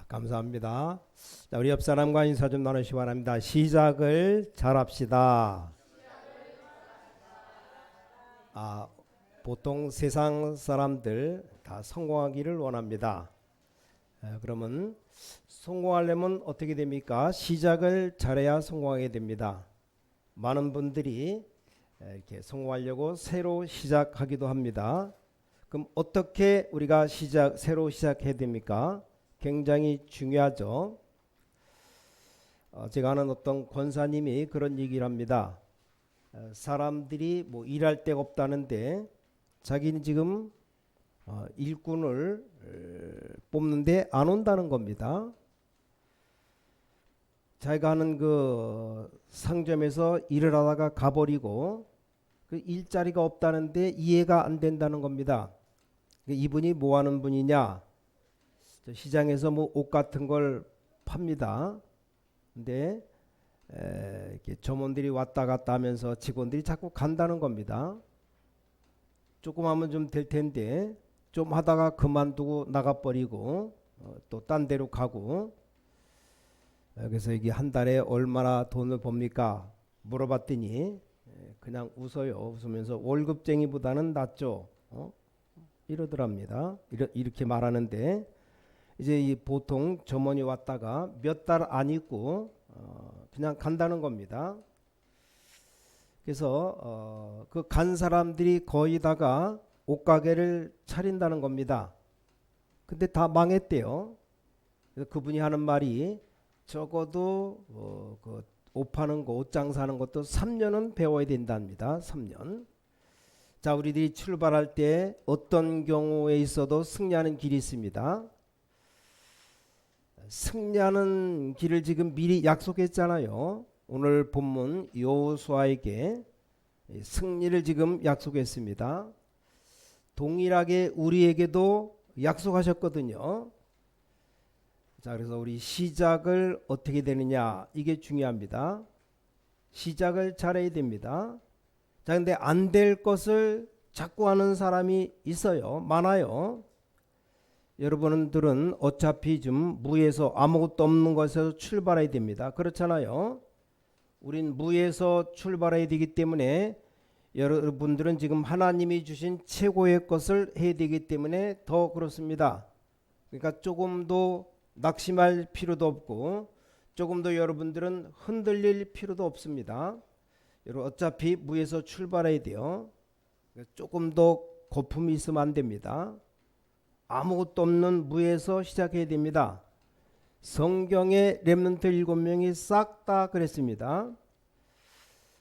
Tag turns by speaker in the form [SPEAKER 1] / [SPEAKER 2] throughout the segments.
[SPEAKER 1] 감사합니다. 자, 우리 옆 사람과 인사 좀 나누시기 바랍니다. 시작을 잘합시다. 아, 보통 세상 사람들 다 성공하기를 원합니다. 그러면 성공하려면 어떻게 됩니까? 시작을 잘해야 성공하게 됩니다. 많은 분들이 이렇게 성공하려고 새로 시작하기도 합니다. 그럼 어떻게 우리가 새로 시작해야 됩니까? 굉장히 중요하죠. 제가 아는 어떤 권사님이 그런 얘기를 합니다. 사람들이 뭐 일할 데가 없다는데 자기는 지금 일꾼을 뽑는데 안 온다는 겁니다. 자기가 하는 그 상점에서 일을 하다가 가버리고 그 일자리가 없다는데 이해가 안 된다는 겁니다. 이분이 뭐 하는 분이냐? 시장에서 뭐 옷 같은 걸 팝니다. 근데 이렇게 점원들이 왔다 갔다 하면서 직원들이 자꾸 간다는 겁니다. 조금 하면 좀 될 텐데 좀 하다가 그만두고 나가버리고 또 딴 데로 가고. 그래서 이게 한 달에 얼마나 돈을 법니까? 물어봤더니 그냥 웃어요. 웃으면서 월급쟁이보다는 낫죠. 이러더랍니다. 이렇게 말하는데 이제 이 보통 점원이 왔다가 몇 달 안 있고 그냥 간다는 겁니다. 그래서 그 간 사람들이 거의 다가 옷가게를 차린다는 겁니다. 근데 다 망했대요. 그래서 그분이 하는 말이 적어도 그 옷 파는 거, 옷 장사하는 것도 3년은 배워야 된답니다. 3년. 자, 우리들이 출발할 때 어떤 경우에 있어도 승리하는 길이 있습니다. 승리하는 길을 지금 미리 약속했잖아요. 오늘 본문 여호수아에게 승리를 지금 약속했습니다. 동일하게 우리에게도 약속하셨거든요. 자, 그래서 우리 시작을 어떻게 되느냐, 이게 중요합니다. 시작을 잘해야 됩니다. 자, 근데 안 될 것을 자꾸 하는 사람이 있어요. 많아요. 여러분들은 어차피 좀 무에서 아무것도 없는 것에서 출발해야 됩니다. 그렇잖아요. 우린 무에서 출발해야 되기 때문에 여러분들은 지금 하나님이 주신 최고의 것을 해야 되기 때문에 더 그렇습니다. 그러니까 조금도 낙심할 필요도 없고 조금도 여러분들은 흔들릴 필요도 없습니다. 여러분 어차피 무에서 출발해야 돼요. 조금 더 거품이 있으면 안 됩니다. 아무것도 없는 무에서 시작해야 됩니다. 성경에 렘넌트 7명이 싹 다 그랬습니다.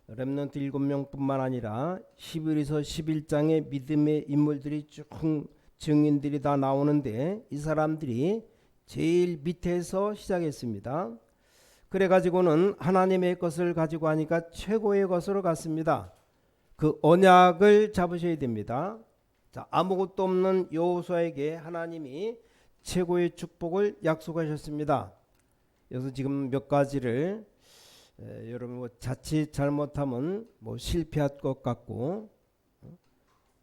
[SPEAKER 1] 렘넌트 7명뿐만 아니라 11에서 11장의 믿음의 인물들이 쭉 증인들이 다 나오는데 이 사람들이 제일 밑에서 시작했습니다. 그래가지고는 하나님의 것을 가지고 하니까 최고의 것으로 갔습니다. 그 언약을 잡으셔야 됩니다. 자, 아무것도 없는 여호수아에게 하나님이 최고의 축복을 약속하셨습니다. 그래서 지금 몇 가지를 여러분 뭐 자칫 잘못하면 뭐 실패할 것 같고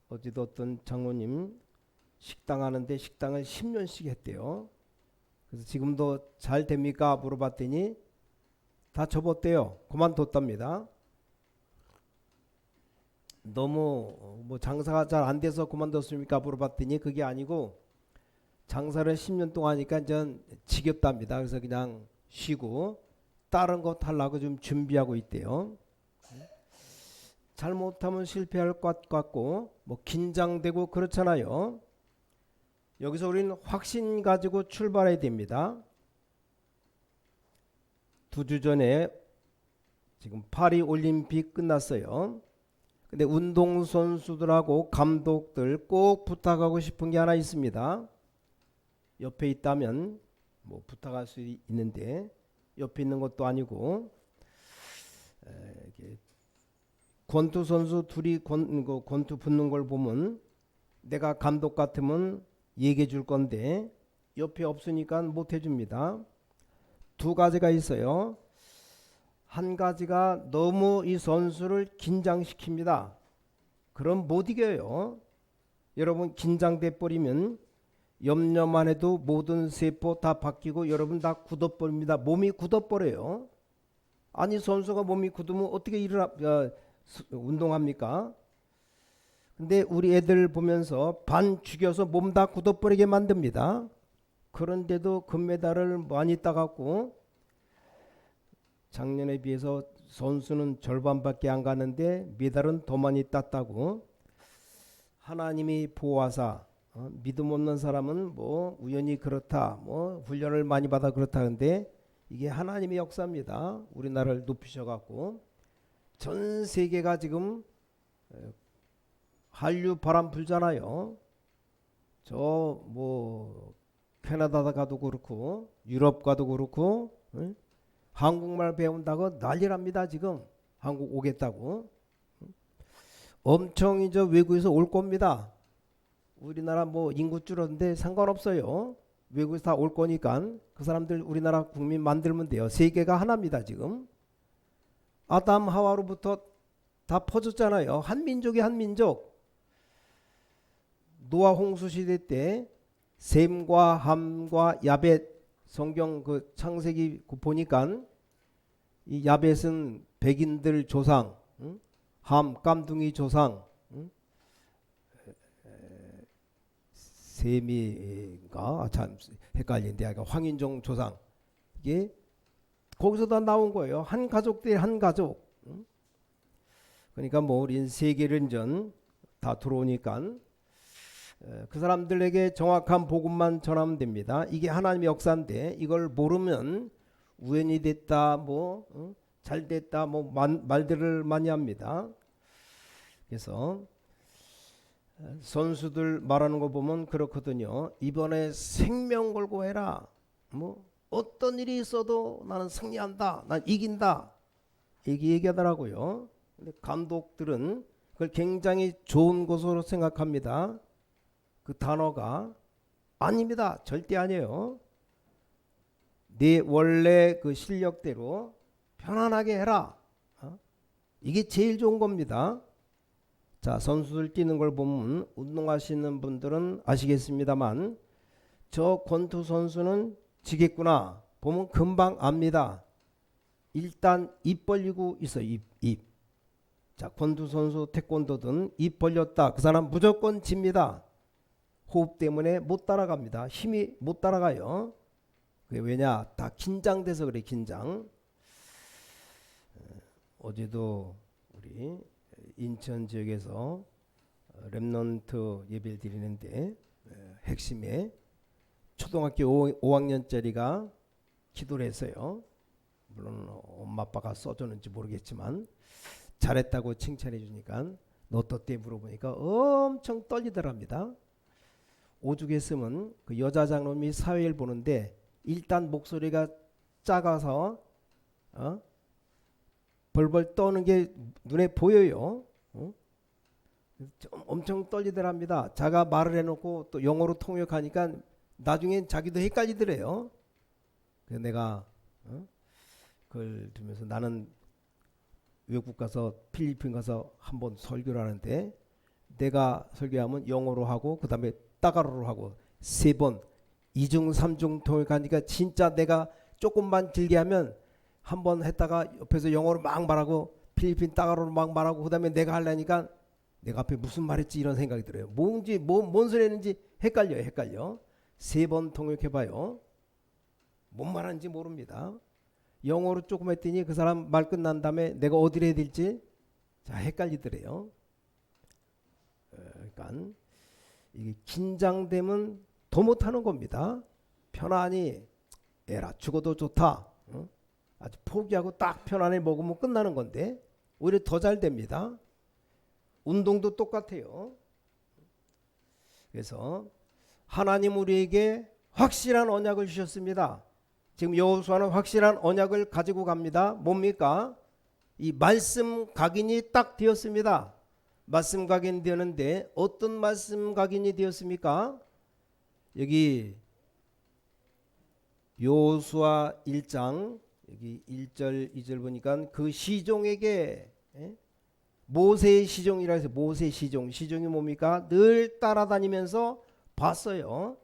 [SPEAKER 1] 어제도 어떤 장로님 식당 하는데 식당을 10년씩 했대요. 그래서 지금도 잘 됩니까? 물어봤더니 다 접었대요. 그만뒀답니다. 너무 뭐 장사가 잘 안 돼서 그만뒀습니까? 물어봤더니 그게 아니고 장사를 10년 동안 하니까 전 지겹답니다. 그래서 그냥 쉬고 다른 거 하려고 좀 준비하고 있대요. 잘못하면 실패할 것 같고 뭐 긴장되고 그렇잖아요. 여기서 우리는 확신 가지고 출발해야 됩니다. 2주 전에 지금 파리 올림픽 끝났어요. 근데 운동선수들하고 감독들 꼭 부탁하고 싶은 게 하나 있습니다. 옆에 있다면 뭐 부탁할 수 있는데 옆에 있는 것도 아니고 권투 선수 둘이 권투 붙는 걸 보면 내가 감독 같으면 얘기해 줄 건데 옆에 없으니까 못 해줍니다. 2가지가 있어요. 한 가지가 너무 이 선수를 긴장시킵니다. 그럼 못 이겨요. 여러분 긴장돼 버리면 염려만 해도 모든 세포 다 바뀌고 여러분 다 굳어버립니다. 몸이 굳어버려요. 아니 선수가 몸이 굳으면 어떻게 운동합니까? 근데 우리 애들 보면서 반 죽여서 몸 다 굳어버리게 만듭니다. 그런데도 금메달을 많이 따갖고 작년에 비해서 선수는 절반밖에 안 가는데 메달은 더 많이 땄다고. 하나님이 보호하사 믿음 없는 사람은 뭐 우연히 그렇다, 뭐 훈련을 많이 받아 그렇다는데 이게 하나님의 역사입니다. 우리나라를 높이셔갖고 전 세계가 지금 한류 바람 불잖아요. 저 뭐 캐나다 가도 그렇고 유럽 가도 그렇고 한국말 배운다고 난리랍니다. 지금 한국 오겠다고. 엄청 이제 외국에서 올 겁니다. 우리나라 뭐 인구 줄었는데 상관없어요. 외국에서 다 올 거니까 그 사람들 우리나라 국민 만들면 돼요. 세계가 하나입니다. 지금 아담 하와로부터 다 퍼졌잖아요. 한 민족이 한 민족. 노아 홍수 시대 때 셈과 함과 야벳, 성경 그 창세기 보니까 이 야벳은 백인들 조상, 함 깜둥이 조상, 셈이가 참 헷갈리는데 황인종 조상. 이게 거기서 다 나온 거예요. 한 가족 대 한 가족. 그러니까 뭐 우린 세계를 다 들어오니까 그 사람들에게 정확한 복음만 전하면 됩니다. 이게 하나님의 역사인데 이걸 모르면 우연히 됐다, 뭐 잘 됐다, 뭐 말들을 많이 합니다. 그래서 선수들 말하는 거 보면 그렇거든요. 이번에 생명 걸고 해라. 뭐 어떤 일이 있어도 나는 승리한다, 난 이긴다, 이렇게 얘기하더라고요. 근데 감독들은 그걸 굉장히 좋은 것으로 생각합니다. 그 단어가 아닙니다. 절대 아니에요. 네 원래 그 실력대로 편안하게 해라. 이게 제일 좋은 겁니다. 자, 선수들 뛰는 걸 보면 운동하시는 분들은 아시겠습니다만 저 권투 선수는 지겠구나 보면 금방 압니다. 일단 입 벌리고 있어. 입. 자, 권투 선수 태권도든 입 벌렸다, 그 사람 무조건 집니다. 호흡 때문에 못 따라갑니다. 힘이 못 따라가요. 그게 왜냐? 다 긴장돼서 그래. 긴장. 어제도 우리 인천 지역에서 렘넌트 예배를 드리는데 핵심에 초등학교 5학년짜리가 기도를 했어요. 물론 엄마 아빠가 써줬는지 모르겠지만 잘했다고 칭찬해 주니까 너 어떻게 물어보니까 엄청 떨리더랍니다. 오죽했으면 그 여자 장로님이 사회를 보는데 일단 목소리가 작아서 벌벌 떠는 게 눈에 보여요. 엄청 떨리더랍니다. 자가 말을 해놓고 또 영어로 통역하니까 나중엔 자기도 헷갈리더래요. 그래서 내가 그걸 들으면서 나는 외국 가서 필리핀 가서 한번 설교를 하는데 내가 설교하면 영어로 하고 그 다음에 따가로로 하고 3번 2중 3중 통역하니까 진짜 내가 조금만 길게 하면 한번 했다가 옆에서 영어로 막 말하고 필리핀 따가로로 막 말하고 그 다음에 내가 하려니까 내가 앞에 무슨 말했지 이런 생각이 들어요. 뭔지 뭔 소리 했는지 헷갈려. 3번 통역해봐요. 뭔 말하는지 모릅니다. 영어로 조금 했더니 그 사람 말 끝난 다음에 내가 어디를 해야 될지 자 헷갈리더래요. 그러니까 이게 긴장되면 더 못하는 겁니다. 편안히 에라 죽어도 좋다. 아주 포기하고 딱 편안히 먹으면 끝나는 건데 오히려 더 잘 됩니다. 운동도 똑같아요. 그래서 하나님 우리에게 확실한 언약을 주셨습니다. 지금 여호수아는 확실한 언약을 가지고 갑니다. 뭡니까? 이 말씀 각인이 딱 되었습니다. 말씀 각인이 되었는데 어떤 말씀 각인이 되었습니까? 여기 여호수아 1장 여기 1절 2절 보니까 그 시종에게 모세의 시종이라 해서 모세의 시종이 뭡니까? 늘 따라다니면서 봤어요.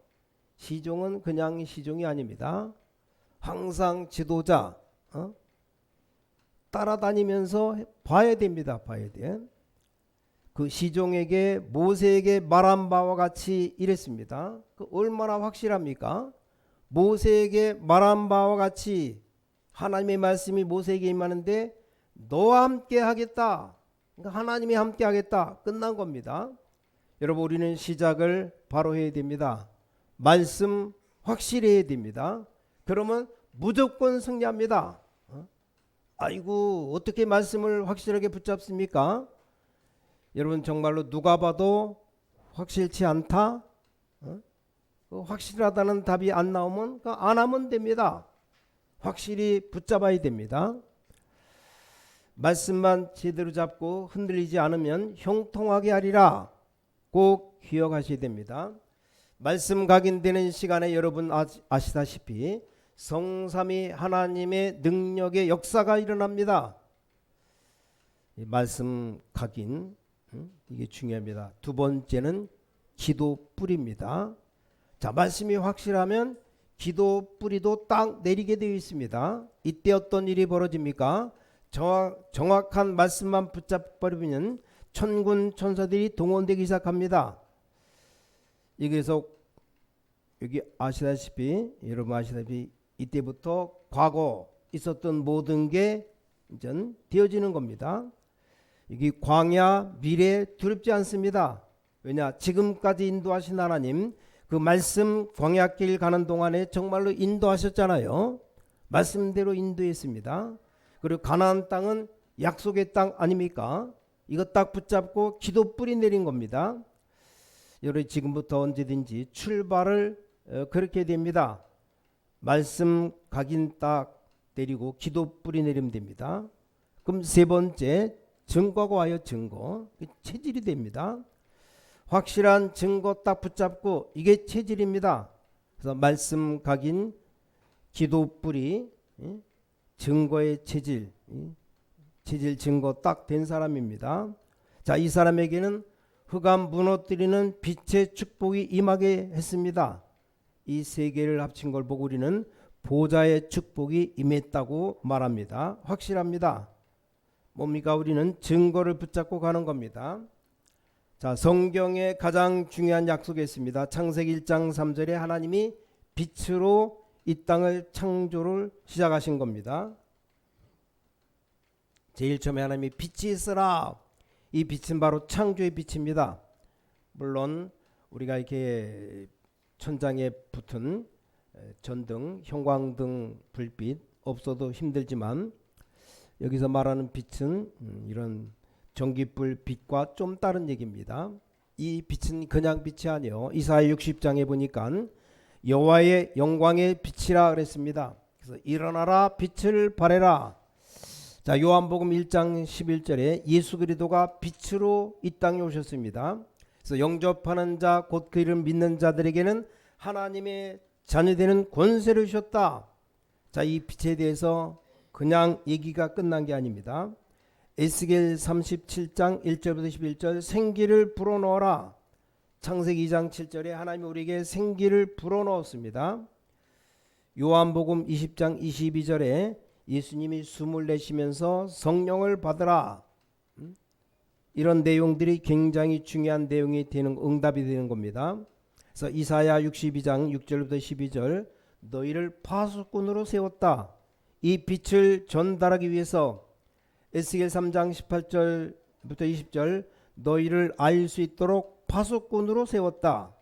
[SPEAKER 1] 시종은 그냥 시종이 아닙니다. 항상 지도자 따라다니면서 봐야 됩니다. 봐야 돼. 그 시종에게 모세에게 말한 바와 같이 이랬습니다. 그 얼마나 확실합니까? 모세에게 말한 바와 같이 하나님의 말씀이 모세에게 임하는데 너와 함께 하겠다. 그러니까 하나님이 함께 하겠다. 끝난 겁니다. 여러분 우리는 시작을 바로 해야 됩니다. 말씀 확실히 해야 됩니다. 그러면 무조건 승리합니다. 아이고 어떻게 말씀을 확실하게 붙잡습니까? 여러분 정말로 누가 봐도 확실치 않다? 확실하다는 답이 안 나오면 안 하면 됩니다. 확실히 붙잡아야 됩니다. 말씀만 제대로 잡고 흔들리지 않으면 형통하게 하리라. 꼭 기억하셔야 됩니다. 말씀 각인되는 시간에 여러분 아시다시피 성삼위 하나님의 능력의 역사가 일어납니다. 이 말씀 각인 이게 중요합니다. 두 번째는 기도 뿌리입니다. 자, 말씀이 확실하면 기도 뿌리도 딱 내리게 되어 있습니다. 이때 어떤 일이 벌어집니까? 정확한 말씀만 붙잡버리면 천군 천사들이 동원되기 시작합니다. 그래서 여기 여러분 아시다시피 이때부터 과거 있었던 모든 게 이제 되어지는 겁니다. 여기 광야 미래 두렵지 않습니다. 왜냐 지금까지 인도하신 하나님 그 말씀 광야길 가는 동안에 정말로 인도하셨잖아요. 말씀대로 인도했습니다. 그리고 가나안 땅은 약속의 땅 아닙니까? 이거 딱 붙잡고 기도 뿌리 내린 겁니다. 여러분 지금부터 언제든지 출발을 그렇게 됩니다. 말씀 각인 딱 내리고 기도 뿌리 내리면 됩니다. 그럼 세 번째 증거가 와요. 증거 체질이 됩니다. 확실한 증거 딱 붙잡고 이게 체질입니다. 그래서 말씀 각인 기도 뿌리 증거의 체질 증거 딱 된 사람입니다. 자, 이 사람에게는 흑암 무너뜨리는 빛의 축복이 임하게 했습니다. 이 세 개를 합친 걸 보고 우리는 보좌의 축복이 임했다고 말합니다. 확실합니다. 뭡니까? 우리는 증거를 붙잡고 가는 겁니다. 자, 성경의 가장 중요한 약속이 있습니다. 창세기 1장 3절에 하나님이 빛으로 이 땅을 창조를 시작하신 겁니다. 제일 처음에 하나님이 빛이 있으라. 이 빛은 바로 창조의 빛입니다. 물론 우리가 이렇게 천장에 붙은 전등, 형광등, 불빛 없어도 힘들지만 여기서 말하는 빛은 이런 전기불 빛과 좀 다른 얘기입니다. 이 빛은 그냥 빛이 아니요. 이사야 60장에 보니까 여호와의 영광의 빛이라 그랬습니다. 그래서 일어나라 빛을 발해라. 자, 요한복음 1장 11절에 예수 그리스도가 빛으로 이 땅에 오셨습니다. 그래서 영접하는 자 곧 그 이름 믿는 자들에게는 하나님의 자녀되는 권세를 주셨다. 자, 이 빛에 대해서 그냥 얘기가 끝난 게 아닙니다. 에스겔 37장 1절부터 11절 생기를 불어넣어라. 창세기 2장 7절에 하나님이 우리에게 생기를 불어넣었습니다. 요한복음 20장 22절에 예수님이 숨을 내쉬면서 성령을 받으라. 이런 내용들이 굉장히 중요한 내용이 되는 응답이 되는 겁니다. 그래서 이사야 62장 6절부터 12절 너희를 파수꾼으로 세웠다. 이 빛을 전달하기 위해서 에스겔 3장 18절부터 20절 너희를 알 수 있도록 파수꾼으로 세웠다.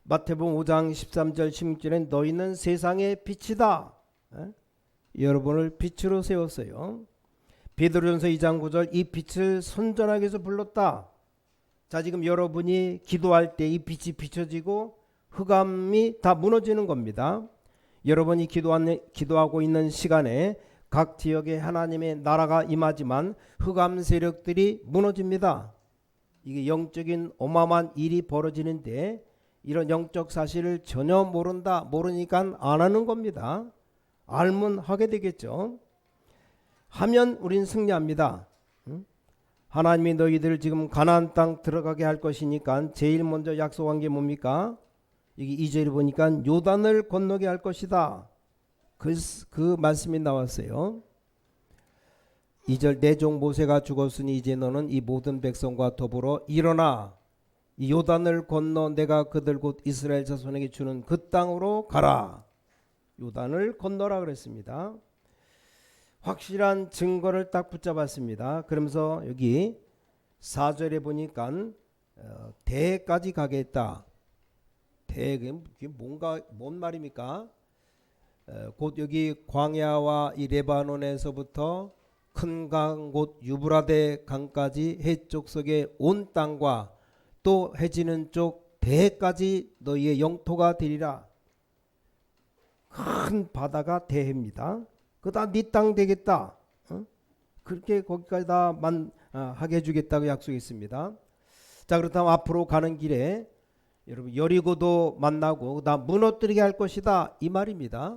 [SPEAKER 1] 마태복음 5장 13절 16절에 너희는 세상의 빛이다. 여러분을 빛으로 세웠어요. 베드로전서 2장 9절 이 빛을 선전하기 위해서 불렀다. 자, 지금 여러분이 기도할 때 이 빛이 비춰지고 흑암이 다 무너지는 겁니다. 여러분이 기도하고 있는 시간에 각 지역에 하나님의 나라가 임하지만 흑암 세력들이 무너집니다. 이게 영적인 어마어마한 일이 벌어지는데 이런 영적 사실을 전혀 모르니까 안 하는 겁니다. 알면 하게 되겠죠. 하면 우린 승리합니다. 하나님이 너희들을 지금 가나안 땅 들어가게 할 것이니까 제일 먼저 약속한 게 뭡니까? 여기 2절에 보니까 요단을 건너게 할 것이다. 그 말씀이 나왔어요. 2절 내 종 모세가 죽었으니 이제 너는 이 모든 백성과 더불어 일어나 이 요단을 건너 내가 그들 곧 이스라엘 자손에게 주는 그 땅으로 가라. 요단을 건너라 그랬습니다. 확실한 증거를 딱 붙잡았습니다. 그러면서 여기 4절에 보니까 대까지 가겠다. 대 그게 뭔 말입니까? 곧 여기 광야와 이 레바논에서부터 큰 강 곧 유브라데 강까지 해쪽 속의 온 땅과 또 해지는 쪽 대까지 너희의 영토가 되리라. 큰 바다가 대해입니다. 그다 네 땅 되겠다. 그렇게 거기까지 다 하게 해주겠다고 약속했습니다. 자, 그렇다면 앞으로 가는 길에 여러분 여리고도 만나고 나 무너뜨리게 할 것이다 이 말입니다.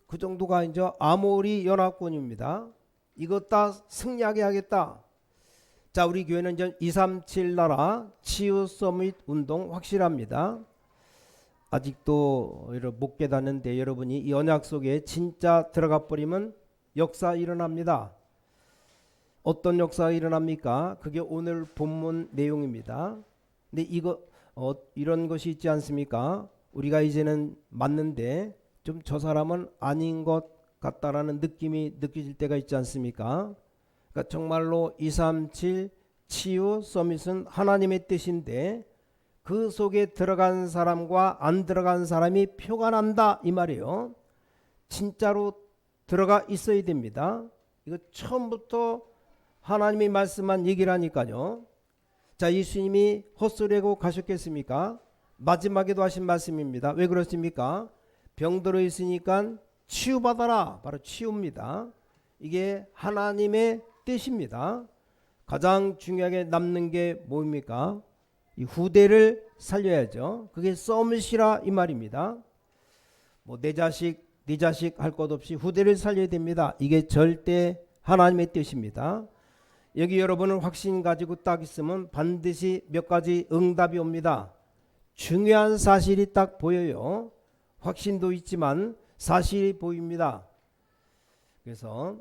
[SPEAKER 1] 그 정도가 이제 아모리 연합군입니다. 이것 다 승리하게 하겠다. 자, 우리 교회는 이제 237 나라 치유 서밋 운동 확실합니다. 아직도 못 깨닫는데 여러분이 이 언약 속에 진짜 들어가 버리면 역사 일어납니다. 어떤 역사가 일어납니까? 그게 오늘 본문 내용입니다. 근데 이런 것이 있지 않습니까? 우리가 이제는 맞는데 좀 저 사람은 아닌 것 같다라는 느낌이 느껴질 때가 있지 않습니까? 그러니까 정말로 237 치유 서밋은 하나님의 뜻인데 그 속에 들어간 사람과 안 들어간 사람이 표가 난다 이 말이에요. 진짜로 들어가 있어야 됩니다. 이거 처음부터 하나님이 말씀한 얘기라니까요. 자, 예수님이 헛소리하고 가셨겠습니까? 마지막에도 하신 말씀입니다. 왜 그렇습니까? 병들어 있으니까 치유받아라. 바로 치유입니다. 이게 하나님의 뜻입니다. 가장 중요하게 남는 게 뭡니까? 이 후대를 살려야죠. 그게 서밋이라 이 말입니다. 뭐 내 자식 할 것 없이 후대를 살려야 됩니다. 이게 절대 하나님의 뜻입니다. 여기 여러분은 확신 가지고 딱 있으면 반드시 몇 가지 응답이 옵니다. 중요한 사실이 딱 보여요. 확신도 있지만 사실이 보입니다. 그래서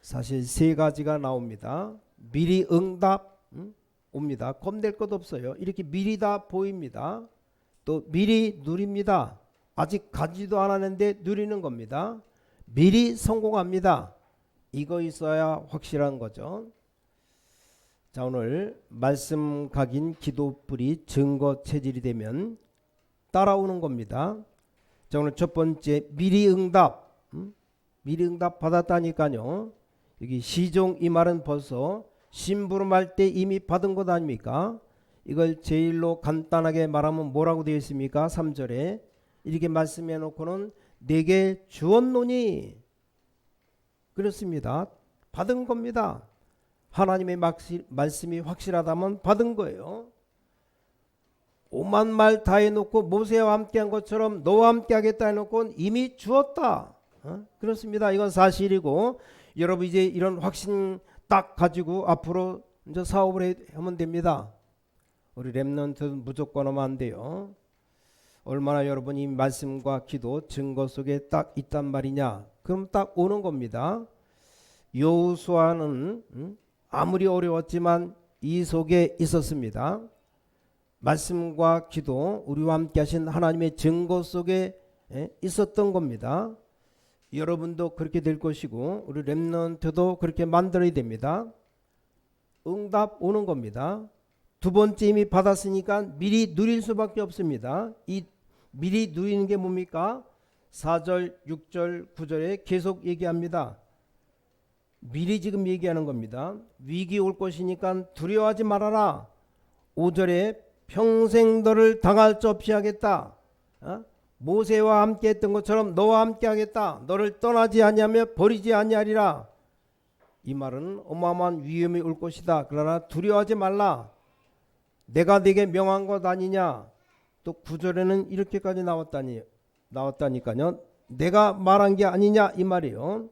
[SPEAKER 1] 사실 세 가지가 나옵니다. 미리 응답 옵니다. 겁낼 것 없어요. 이렇게 미리 다 보입니다. 또 미리 누립니다. 아직 가지도 않았는데 누리는 겁니다. 미리 성공합니다. 이거 있어야 확실한 거죠. 자, 오늘 말씀 각인 기도불이 증거 체질이 되면 따라오는 겁니다. 자, 오늘 첫 번째 미리 응답. 미리 응답 받았다니까요. 여기 시종 이 말은 벌써 심부름할 때 이미 받은 것 아닙니까? 이걸 제일로 간단하게 말하면 뭐라고 되어 있습니까? 3절에 이렇게 말씀해 놓고는 내게 주었노니 그렇습니다. 받은 겁니다. 하나님의 말씀이 확실하다면 받은 거예요. 오만 말 다 해놓고 모세와 함께한 것처럼 너와 함께 하겠다 해놓고 이미 주었다. 그렇습니다. 이건 사실이고 여러분 이제 이런 확신 딱 가지고 앞으로 이제 사업을 하면 됩니다. 우리 렘넌트는 무조건 하면 안 돼요. 얼마나 여러분이 말씀과 기도 증거 속에 딱 있단 말이냐. 그럼 딱 오는 겁니다. 여호수아는 아무리 어려웠지만 이 속에 있었습니다. 말씀과 기도 우리와 함께 하신 하나님의 증거 속에 있었던 겁니다. 여러분도 그렇게 될 것이고 우리 렘넌트도 그렇게 만들어야 됩니다. 응답 오는 겁니다. 두 번째 이미 받았으니까 미리 누릴 수밖에 없습니다. 이 미리 누리는 게 뭡니까? 4절, 6절, 9절에 계속 얘기합니다. 미리 지금 얘기하는 겁니다. 위기 올 것이니까 두려워하지 말아라. 5절에 평생 너를 당할 수 없이 하겠다. 모세와 함께 했던 것처럼 너와 함께 하겠다. 너를 떠나지 아니하며 버리지 아니하리라. 이 말은 어마어마한 위험이 올 것이다. 그러나 두려워하지 말라. 내가 네게 명한 것 아니냐. 또 9절에는 이렇게까지 나왔다니까요. 내가 말한 게 아니냐 이 말이에요.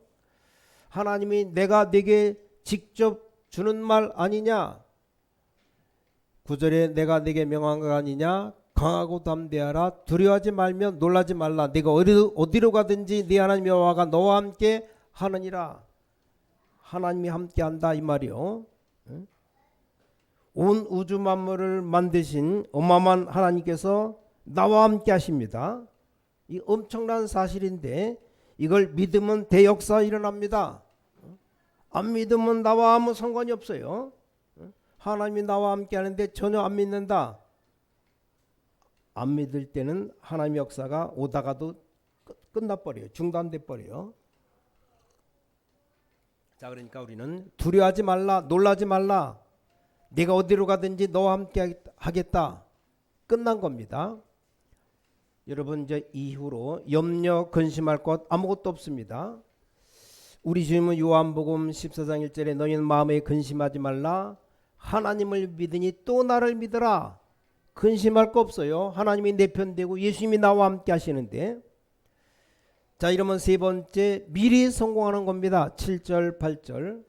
[SPEAKER 1] 하나님이 내가 네게 직접 주는 말 아니냐. 9절에 내가 네게 명한 것 아니냐. 강하고 담대하라. 두려워하지 말며 놀라지 말라. 내가 어디로 가든지 네 하나님 여호와가 너와 함께 하느니라. 하나님이 함께한다 이 말이요. 온 우주 만물을 만드신 어마어마한 하나님께서 나와 함께 하십니다. 이 엄청난 사실인데 이걸 믿으면 대역사 일어납니다. 안 믿으면 나와 아무 상관이 없어요. 하나님이 나와 함께 하는데 전혀 안 믿는다. 안 믿을 때는 하나님의 역사가 오다가도 끝나버려요. 중단돼 버려요. 자, 그러니까 우리는 두려워하지 말라, 놀라지 말라. 내가 어디로 가든지 너와 함께 하겠다. 끝난 겁니다. 여러분 이제 이후로 염려 근심할 것 아무것도 없습니다. 우리 주님은 요한복음 14장 1절에 너희는 마음에 근심하지 말라. 하나님을 믿으니 또 나를 믿으라. 근심할 거 없어요. 하나님이 내 편 되고 예수님이 나와 함께 하시는데. 자, 이러면 세 번째 미리 성공하는 겁니다. 7절 8절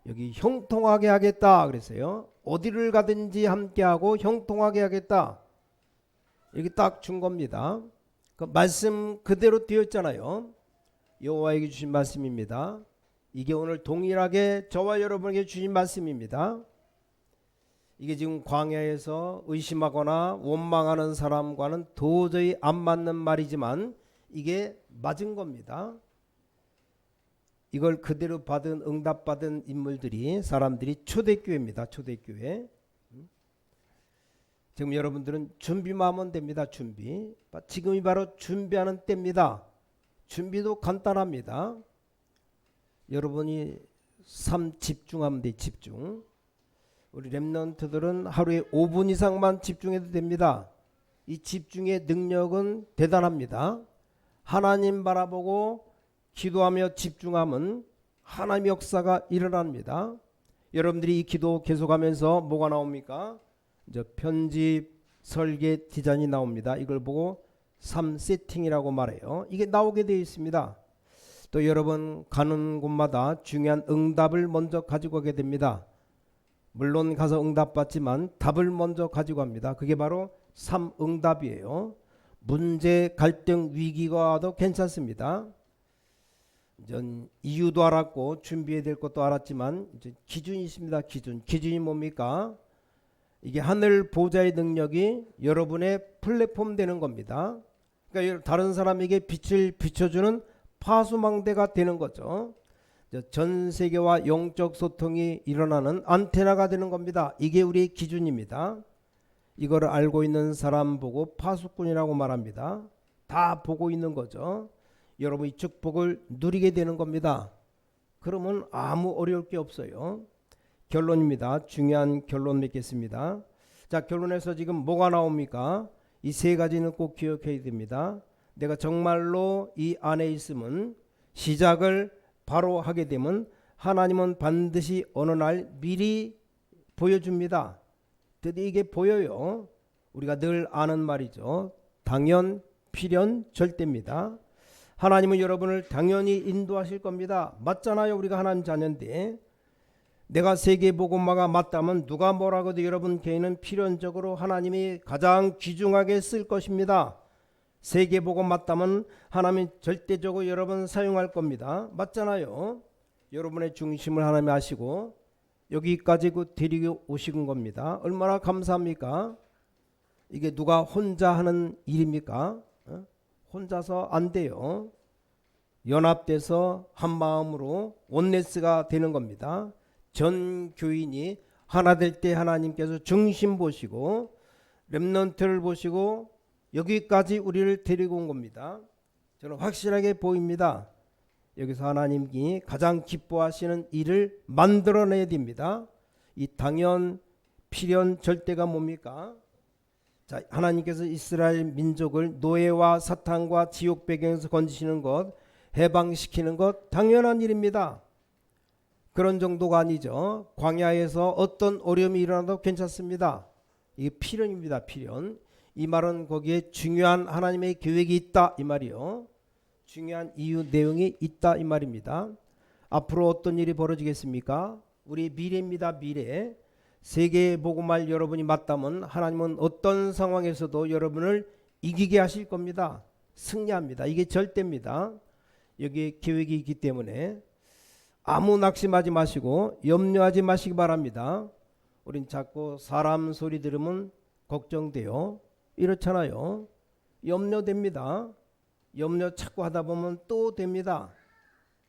[SPEAKER 1] 여기 형통하게 하겠다 그랬어요. 어디를 가든지 함께하고 형통하게 하겠다. 여기 딱 준 겁니다. 그 말씀 그대로 되었잖아요. 여호와에게 주신 말씀입니다. 이게 오늘 동일하게 저와 여러분에게 주신 말씀입니다. 이게 지금 광야에서 의심하거나 원망하는 사람과는 도저히 안 맞는 말이지만 이게 맞은 겁니다. 이걸 그대로 받은 응답받은 인물들이 사람들이 초대교회입니다. 초대교회. 지금 여러분들은 준비만 하면 됩니다. 준비. 지금이 바로 준비하는 때입니다. 준비도 간단합니다. 여러분이 삶 집중하면 돼. 집중. 우리 렘넌트들은 하루에 5분 이상만 집중해도 됩니다. 이 집중의 능력은 대단합니다. 하나님 바라보고 기도하며 집중하면 하나님의 역사가 일어납니다. 여러분들이 이 기도 계속하면서 뭐가 나옵니까? 이제 편집, 설계, 디자인이 나옵니다. 이걸 보고 3세팅이라고 말해요. 이게 나오게 되어 있습니다. 또 여러분 가는 곳마다 중요한 응답을 먼저 가지고 가게 됩니다. 물론 가서 응답받지만 답을 먼저 가지고 갑니다. 그게 바로 3응답이에요. 문제, 갈등, 위기가 와도 괜찮습니다. 전 이유도 알았고 준비해야 될 것도 알았지만 이제 기준이 있습니다. 기준이 뭡니까? 이게 하늘 보좌의 능력이 여러분의 플랫폼 되는 겁니다. 그러니까 다른 사람에게 빛을 비춰주는 파수망대가 되는 거죠. 전 세계와 영적 소통이 일어나는 안테나가 되는 겁니다. 이게 우리의 기준입니다. 이걸 알고 있는 사람 보고 파수꾼이라고 말합니다. 다 보고 있는 거죠. 여러분 이 축복을 누리게 되는 겁니다. 그러면 아무 어려울 게 없어요. 결론입니다. 중요한 결론 맺겠습니다. 자, 결론에서 지금 뭐가 나옵니까? 이 세 가지는 꼭 기억해야 됩니다. 내가 정말로 이 안에 있으면 시작을 바로 하게 되면 하나님은 반드시 어느 날 미리 보여줍니다. 드디어 이게 보여요. 우리가 늘 아는 말이죠. 당연, 필연, 절대입니다. 하나님은 여러분을 당연히 인도하실 겁니다. 맞잖아요. 우리가 하나님 자녀인데. 내가 세계복음화가 맞다면 누가 뭐라고 해도 여러분 개인은 필연적으로 하나님이 가장 귀중하게 쓸 것입니다. 세계복음 맞다면 하나님이 절대적으로 여러분 사용할 겁니다. 맞잖아요. 여러분의 중심을 하나님이 아시고 여기까지 데리고 오신 겁니다. 얼마나 감사합니까? 이게 누가 혼자 하는 일입니까? 혼자서 안 돼요. 연합돼서 한 마음으로 원네스가 되는 겁니다. 전 교인이 하나 될 때 하나님께서 중심 보시고 렘넌트를 보시고 여기까지 우리를 데리고 온 겁니다. 저는 확실하게 보입니다. 여기서 하나님이 가장 기뻐하시는 일을 만들어내야 됩니다. 이 당연, 필연, 절대가 뭡니까? 자, 하나님께서 이스라엘 민족을 노예와 사탄과 지옥 배경에서 건지시는 것, 해방시키는 것 당연한 일입니다. 그런 정도가 아니죠. 광야에서 어떤 어려움이 일어나도 괜찮습니다. 이게 필연입니다. 필연. 이 말은 거기에 중요한 하나님의 계획이 있다 이 말이요. 중요한 이유 내용이 있다 이 말입니다. 앞으로 어떤 일이 벌어지겠습니까? 우리 미래입니다. 미래. 세계복음할 여러분이 맞다면 하나님은 어떤 상황에서도 여러분을 이기게 하실 겁니다. 승리합니다. 이게 절대입니다. 여기에 계획이 있기 때문에 아무 낙심하지 마시고 염려하지 마시기 바랍니다. 우린 자꾸 사람 소리 들으면 걱정돼요. 이렇잖아요. 염려됩니다. 염려 자꾸 하다 보면 또 됩니다.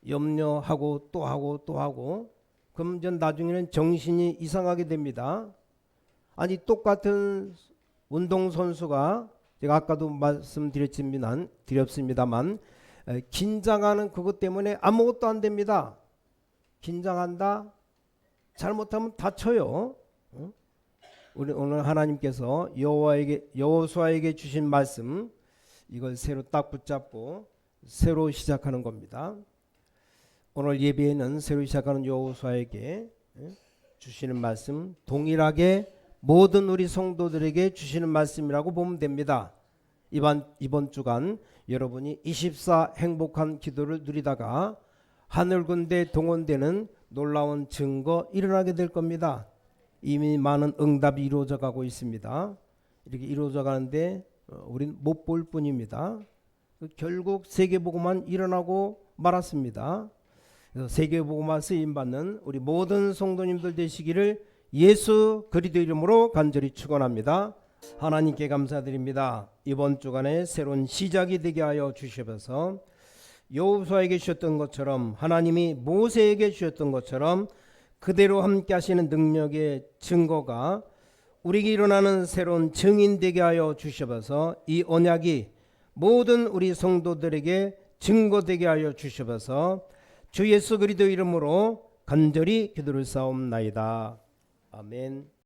[SPEAKER 1] 염려하고 또 하고 또 하고 그럼 전 나중에는 정신이 이상하게 됩니다. 아니 똑같은 운동선수가 제가 아까도 말씀드렸습니다만 긴장하는 그것 때문에 아무것도 안 됩니다. 긴장한다? 잘못하면 다쳐요. 우리 오늘 하나님께서 여호수아에게 주신 말씀 이걸 새로 딱 붙잡고 새로 시작하는 겁니다. 오늘 예배에는 새로 시작하는 여호수아에게 주시는 말씀 동일하게 모든 우리 성도들에게 주시는 말씀이라고 보면 됩니다. 이번 주간 여러분이 24 행복한 기도를 누리다가 하늘군대 동원되는 놀라운 증거 일어나게 될 겁니다. 이미 많은 응답이 이루어져 가고 있습니다. 이렇게 이루어져 가는데 우린 못 볼 뿐입니다. 결국 세계복음만 일어나고 말았습니다. 그래서 세계복음만 쓰임받는 우리 모든 성도님들 되시기를 예수 그리스도 이름으로 간절히 축원합니다. 하나님께 감사드립니다. 이번 주간에 새로운 시작이 되게 하여 주셔서 여호수아에게 주셨던 것처럼 하나님이 모세에게 주셨던 것처럼 그대로 함께 하시는 능력의 증거가 우리에게 일어나는 새로운 증인 되게 하여 주셔서 이 언약이 모든 우리 성도들에게 증거되게 하여 주셔서 주 예수 그리스도 이름으로 간절히 기도를 쌓옵나이다. 아멘.